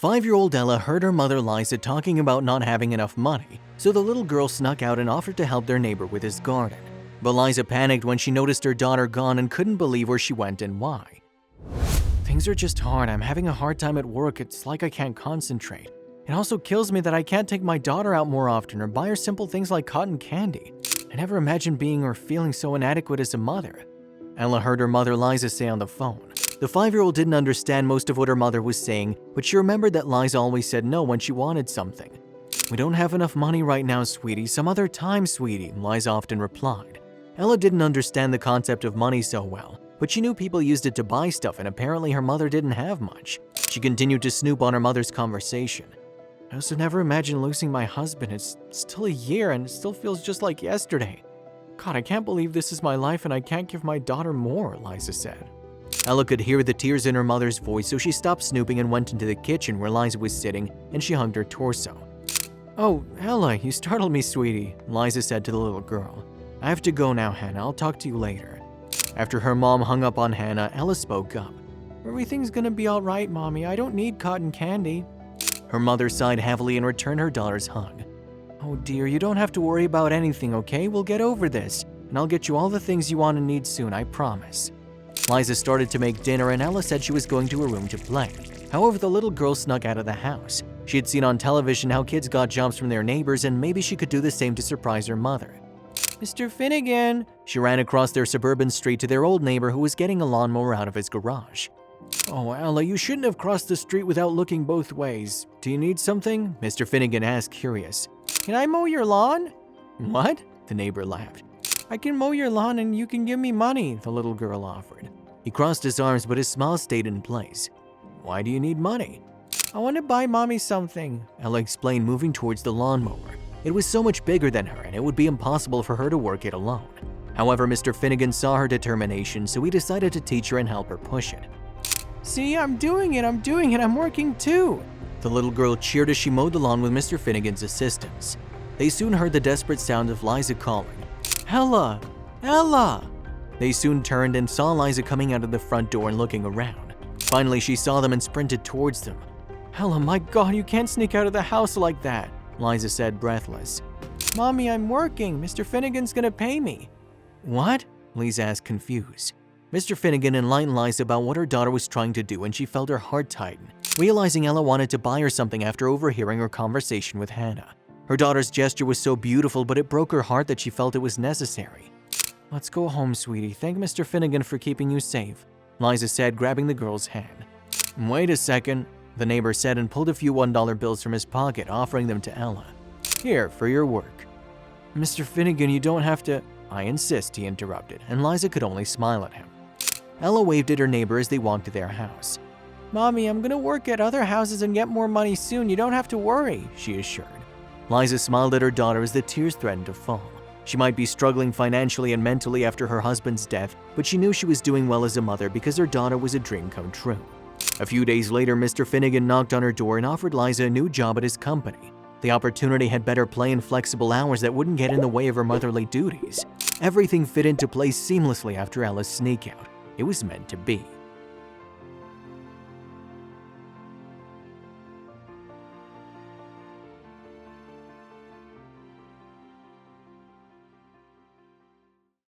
5-year-old Ella heard her mother Liza talking about not having enough money, so the little girl snuck out and offered to help their neighbor with his garden. But Liza panicked when she noticed her daughter gone and couldn't believe where she went and why. "Things are just hard. I'm having a hard time at work. It's like I can't concentrate. It also kills me that I can't take my daughter out more often or buy her simple things like cotton candy. I never imagined being or feeling so inadequate as a mother," Ella heard her mother Liza say on the phone. The 5-year-old didn't understand most of what her mother was saying, but she remembered that Liza always said no when she wanted something. "We don't have enough money right now, sweetie. Some other time, sweetie," Liza often replied. Ella didn't understand the concept of money so well, but she knew people used it to buy stuff, and apparently her mother didn't have much. She continued to snoop on her mother's conversation. "I also never imagined losing my husband. It's still a year and it still feels just like yesterday. God, I can't believe this is my life and I can't give my daughter more," Liza said. Ella could hear the tears in her mother's voice, so she stopped snooping and went into the kitchen where Liza was sitting, and she hugged her torso. "Oh, Ella, you startled me, sweetie," Liza said to the little girl. "I have to go now, Hannah. I'll talk to you later." After her mom hung up on Hannah, Ella spoke up. "Everything's gonna be all right, Mommy. I don't need cotton candy." Her mother sighed heavily and returned her daughter's hug. "Oh dear, you don't have to worry about anything, okay? We'll get over this, and I'll get you all the things you want and need soon, I promise." Liza started to make dinner and Ella said she was going to her room to play. However, the little girl snuck out of the house. She had seen on television how kids got jobs from their neighbors and maybe she could do the same to surprise her mother. "Mr. Finnegan!" She ran across their suburban street to their old neighbor who was getting a lawnmower out of his garage. "Oh, Ella, you shouldn't have crossed the street without looking both ways. Do you need something?" Mr. Finnegan asked, curious. "Can I mow your lawn?" "What?" The neighbor laughed. "I can mow your lawn and you can give me money," the little girl offered. He crossed his arms, but his smile stayed in place. "Why do you need money?" "I want to buy Mommy something," Ella explained, moving towards the lawnmower. It was so much bigger than her, and it would be impossible for her to work it alone. However, Mr. Finnegan saw her determination, so he decided to teach her and help her push it. "See, I'm doing it, I'm working too!" The little girl cheered as she mowed the lawn with Mr. Finnegan's assistance. They soon heard the desperate sound of Liza calling, "Ella! Ella!" They soon turned and saw Liza coming out of the front door and looking around. Finally, she saw them and sprinted towards them. "Ella, my God, you can't sneak out of the house like that," Liza said, breathless. "Mommy, I'm working. Mr. Finnegan's gonna pay me." "What?" Liza asked, confused. Mr. Finnegan enlightened Liza about what her daughter was trying to do and she felt her heart tighten, realizing Ella wanted to buy her something after overhearing her conversation with Hannah. Her daughter's gesture was so beautiful, but it broke her heart that she felt it was necessary. "Let's go home, sweetie. Thank Mr. Finnegan for keeping you safe," Liza said, grabbing the girl's hand. "Wait a second," the neighbor said and pulled a few $1 bills from his pocket, offering them to Ella. "Here, for your work." "Mr. Finnegan, you don't have to—" "I insist," he interrupted, and Liza could only smile at him. Ella waved at her neighbor as they walked to their house. "Mommy, I'm gonna work at other houses and get more money soon. You don't have to worry," she assured. Liza smiled at her daughter as the tears threatened to fall. She might be struggling financially and mentally after her husband's death, but she knew she was doing well as a mother because her daughter was a dream come true. A few days later, Mr. Finnegan knocked on her door and offered Liza a new job at his company. The opportunity had better play and flexible hours that wouldn't get in the way of her motherly duties. Everything fit into place seamlessly after Ella's sneak out. It was meant to be.